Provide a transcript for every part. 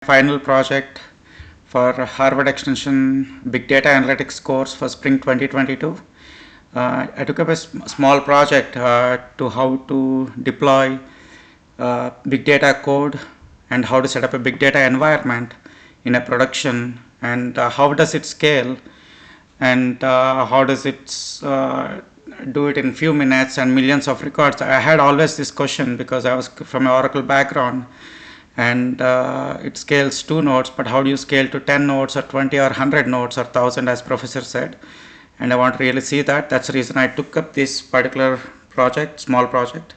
final project for Harvard Extension Big Data Analytics course for Spring 2022. I took up a small project to how to deploy big data code and how to set up a big data environment in a production, and how does it scale, and how does it do it in few minutes and millions of records. I had always this question because I was from an Oracle background, and it scales 2 nodes, but how do you scale to 10 nodes or 20 or 100 nodes or 1000, as professor said? And I want to really see that. That's the reason I took up this particular project, small project.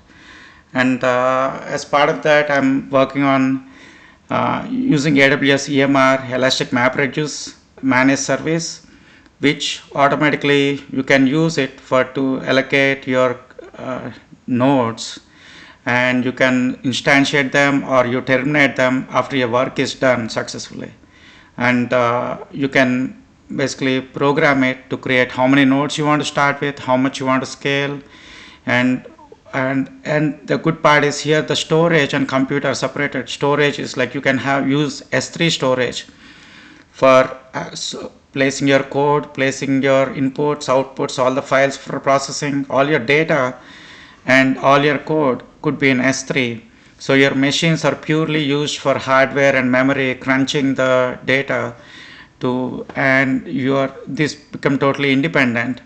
And as part of that, I'm working on using AWS EMR, Elastic MapReduce managed service, which automatically you can use it for to allocate your nodes, and you can instantiate them or you terminate them after your work is done successfully. And you can basically program it to create how many nodes you want to start with, how much you want to scale, and the good part is here the storage and compute are separated. Storage is like you can use S3 storage for placing your code, placing your inputs, outputs, all the files for processing, all your data and all your code could be in S3. So your machines are purely used for hardware and memory crunching the data to, and this become totally independent.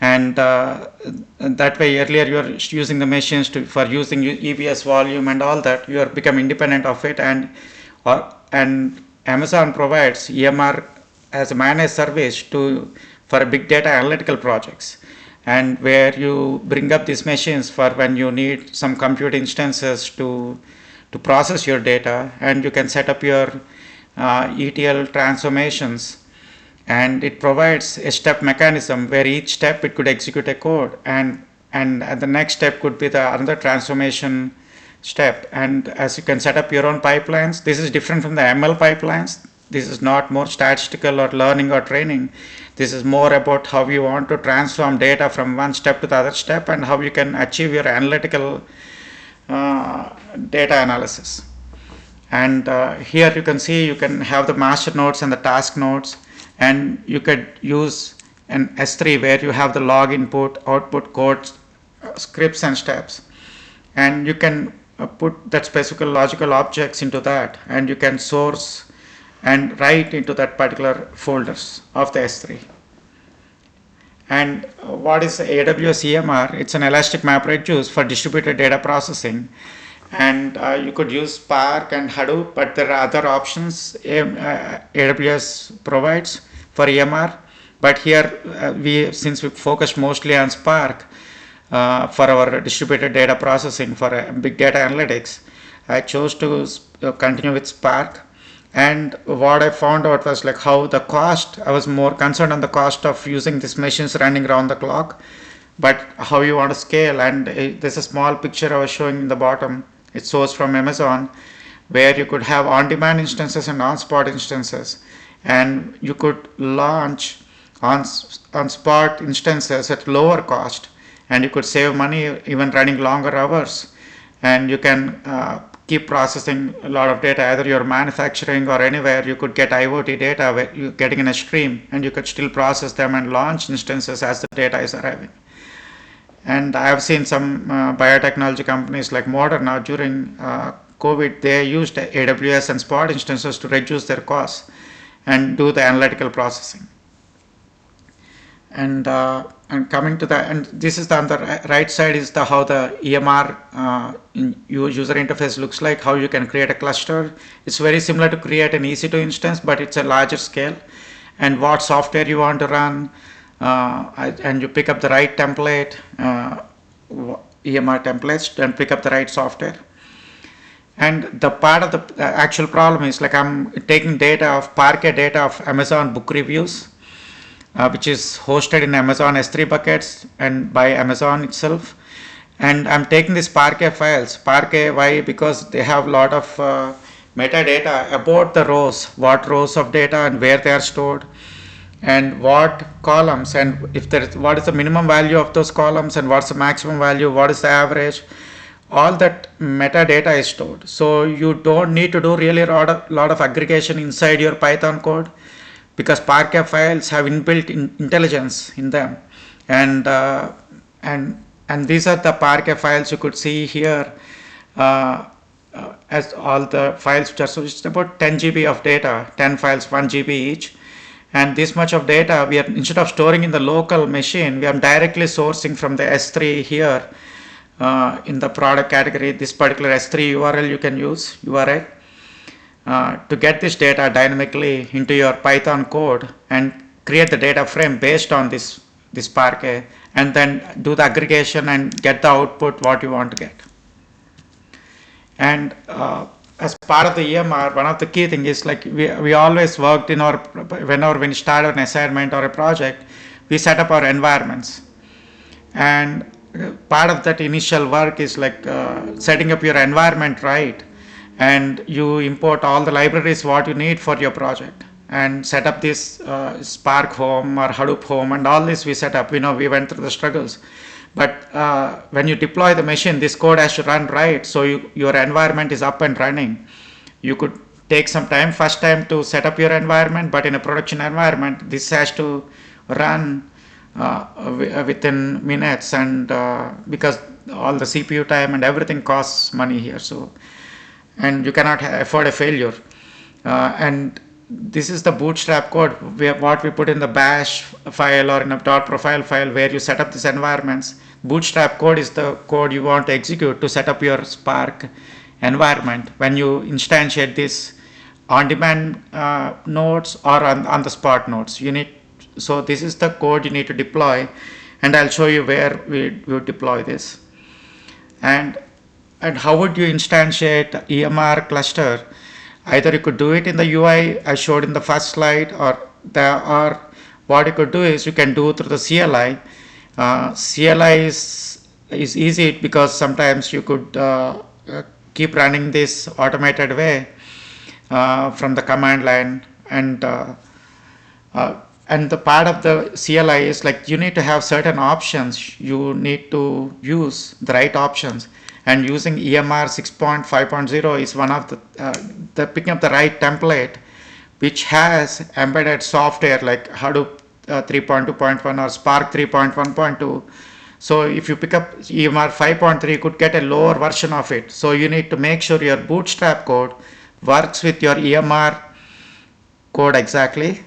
And that way earlier you are using the machines for using EBS volume and all that, you are become independent of it. And Amazon provides EMR as a managed service for big data analytical projects, and where you bring up these machines for when you need some compute instances to process your data, and you can set up your ETL transformations. And it provides a step mechanism where each step it could execute a code, and the next step could be the another transformation step. And as you can set up your own pipelines, this is different from the ML pipelines. This is not more statistical or learning or training. This is more about how you want to transform data from one step to the other step, and how you can achieve your analytical data analysis. And here you can see you can have the master nodes and the task nodes, and you could use an S3 where you have the log input, output codes, scripts and steps, and you can put that specific logical objects into that, and you can source and write into that particular folders of the S3. And what is AWS EMR? It's an Elastic MapReduce for distributed data processing. And you could use Spark and Hadoop, but there are other options AWS provides for EMR. But here, since we focused mostly on Spark for our distributed data processing for big data analytics, I chose to continue with Spark. And what I found out was like how the cost, I was more concerned on the cost of using these machines running around the clock, but how you want to scale. And there's a small picture I was showing in the bottom. It's sourced from Amazon, where you could have on-demand instances and on-spot instances, and you could launch on-spot instances at lower cost, and you could save money even running longer hours. And you can keep processing a lot of data, either you're manufacturing or anywhere. You could get IoT data where you're getting in a stream, and you could still process them and launch instances as the data is arriving. And I have seen some biotechnology companies like Moderna during COVID, they used AWS and Spot instances to reduce their costs and do the analytical processing. And coming to that, and this is on the right side is how the EMR user interface looks like, how you can create a cluster. It's very similar to create an EC2 instance, but it's a larger scale, and what software you want to run, and you pick up the right template, EMR templates, and pick up the right software. And the part of the actual problem is like I'm taking data of Parquet data of Amazon book reviews, which is hosted in Amazon S3 buckets and by Amazon itself. And I'm taking these Parquet files. Parquet, why? Because they have a lot of metadata about the rows, what rows of data and where they are stored, and what columns, and if what is the minimum value of those columns, and what's the maximum value, what is the average, all that metadata is stored. So you don't need to do really a lot of aggregation inside your Python code, because Spark files have inbuilt intelligence in them, and and these are the Spark files you could see here, as all the files which are, so it's about 10 GB of data, 10 files, 1 GB each. And this much of data, we are, instead of storing in the local machine, we are directly sourcing from the S3 here, in the product category. This particular S3 URL you can use, URI, to get this data dynamically into your Python code and create the data frame based on this Spark, and then do the aggregation and get the output what you want to get. And as part of the EMR, one of the key things is, like, we always worked in our, whenever we start an assignment or a project, we set up our environments. And part of that initial work is like setting up your environment right, and you import all the libraries what you need for your project, and set up this Spark home or Hadoop home, and all this we set up. We went through the struggles. But when you deploy the machine, this code has to run right, so your environment is up and running. You could take some time, first time, to set up your environment, but in a production environment, this has to run within minutes, and because all the CPU time and everything costs money here, so, and you cannot afford a failure. And this is the bootstrap code, what we put in the bash file or in a .profile file where you set up these environments. Bootstrap code is the code you want to execute to set up your Spark environment when you instantiate this on-demand nodes or on the spot nodes. So this is the code you need to deploy, and I'll show you where we deploy this. And how would you instantiate EMR cluster? Either you could do it in the UI I showed in the first slide, or what you could do is you can do through the CLI. CLI is easy because sometimes you could keep running this automated way from the command line, and the part of the CLI is, like, you need to have certain options. You need to use the right options, and using EMR 6.5.0 is one of the picking up the right template, which has embedded software like Hadoop 3.2.1 or Spark 3.1.2. So if you pick up EMR 5.3, you could get a lower version of it. So you need to make sure your bootstrap code works with your EMR code exactly,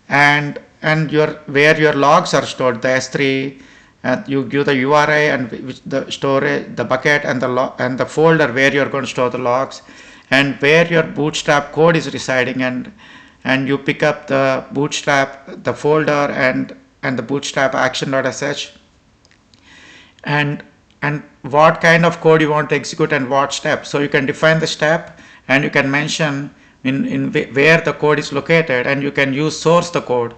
and where your logs are stored, the S3, you give the URI and the storage, the bucket, and the folder where you're going to store the logs, and where your bootstrap code is residing, and you pick up the bootstrap, the folder, and the bootstrap action.sh, and what kind of code you want to execute and what step. So you can define the step, and you can mention in where the code is located, and you can use source the code.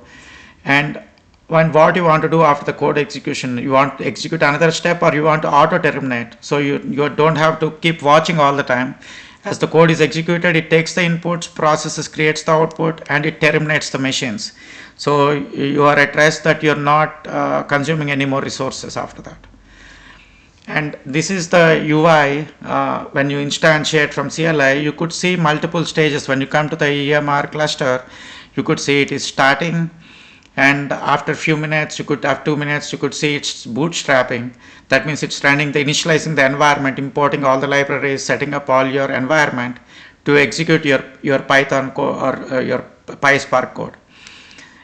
And what you want to do after the code execution, you want to execute another step, or you want to auto terminate, so you don't have to keep watching all the time. As the code is executed, it takes the inputs, processes, creates the output, and it terminates the machines. So you are at rest that you're not consuming any more resources after that. And this is the UI. When you instantiate from CLI, you could see multiple stages. When you come to the EMR cluster, you could see it is starting, and after a few minutes, you could have 2 minutes, you could see it's bootstrapping. That means it's running initializing the environment, importing all the libraries, setting up all your environment to execute your Python code or your PySpark code.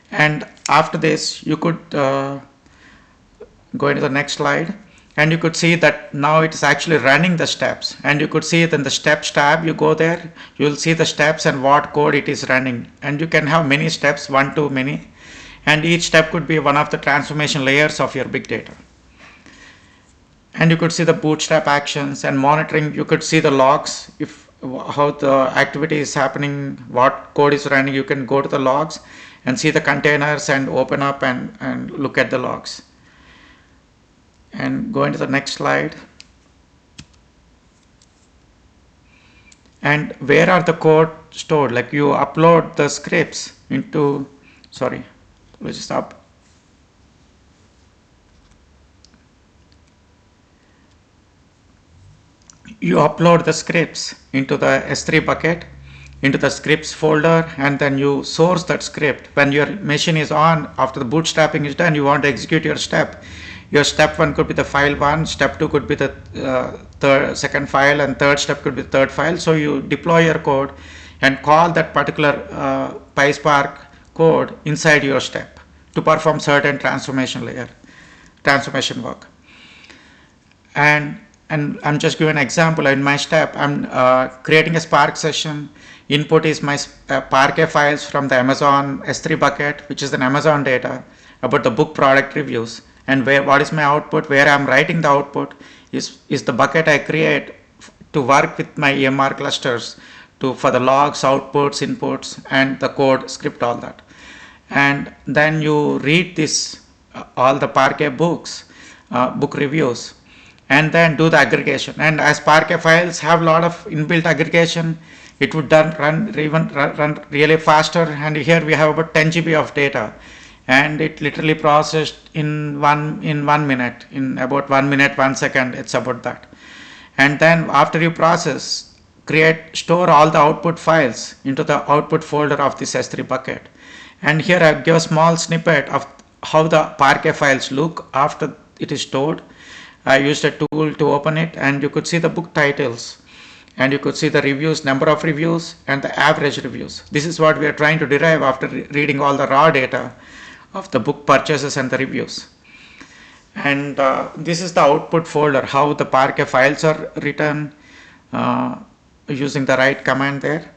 And after this, you could go into the next slide, and you could see that now it is actually running the steps. And you could see it in the steps tab. You go there, you will see the steps and what code it is running. And you can have many steps, 1 to many. And each step could be one of the transformation layers of your big data. And you could see the bootstrap actions and monitoring. You could see the logs, how the activity is happening, what code is running. You can go to the logs and see the containers and open up and look at the logs. And go into the next slide. And where are the code stored? Like, you upload the scripts into, sorry, let's stop. you upload the scripts into the S3 bucket, into the scripts folder, and then you source that script. When your machine is on, after the bootstrapping is done, you want to execute your step. Your step 1 could be the file 1, step 2 could be the second file, and third step could be the third file. So you deploy your code and call that particular PySpark code inside your step to perform certain transformation work. And I'm just giving an example. In my step, I'm creating a Spark session. Input is my Parquet files from the Amazon S3 bucket, which is an Amazon data about the book product reviews. And what is my output? Where I'm writing the output is the bucket I create to work with my EMR clusters for the logs, outputs, inputs, and the code script, all that. And then you read this all the Parquet books, book reviews, and then do the aggregation. And as Parquet files have a lot of inbuilt aggregation, it would run really faster. And here we have about 10 GB of data, and it literally processed in 1 minute, in about 1 minute 1 second. It's about that. And then after you process, store all the output files into the output folder of this S3 bucket. And here I give a small snippet of how the Parquet files look after it is stored. I used a tool to open it, and you could see the book titles, and you could see the reviews, number of reviews, and the average reviews. This is what we are trying to derive after reading all the raw data of the book purchases and the reviews. And this is the output folder, how the Parquet files are written using the right command there.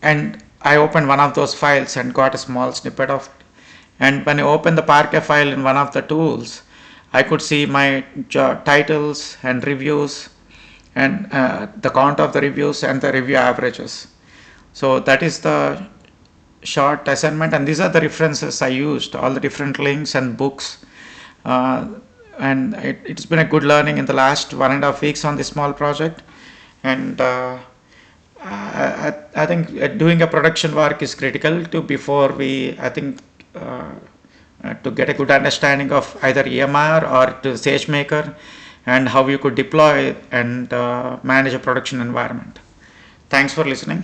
And I opened one of those files and got a small snippet of it. And when I opened the Parquet file in one of the tools, I could see my titles and reviews, and the count of the reviews and the review averages. So that is the short assignment, and these are the references I used, all the different links and books. And it's been a good learning in the last 1.5 weeks on this small project. And I think doing a production work is critical to to get a good understanding of either EMR or to SageMaker, and how you could deploy and manage a production environment. Thanks for listening.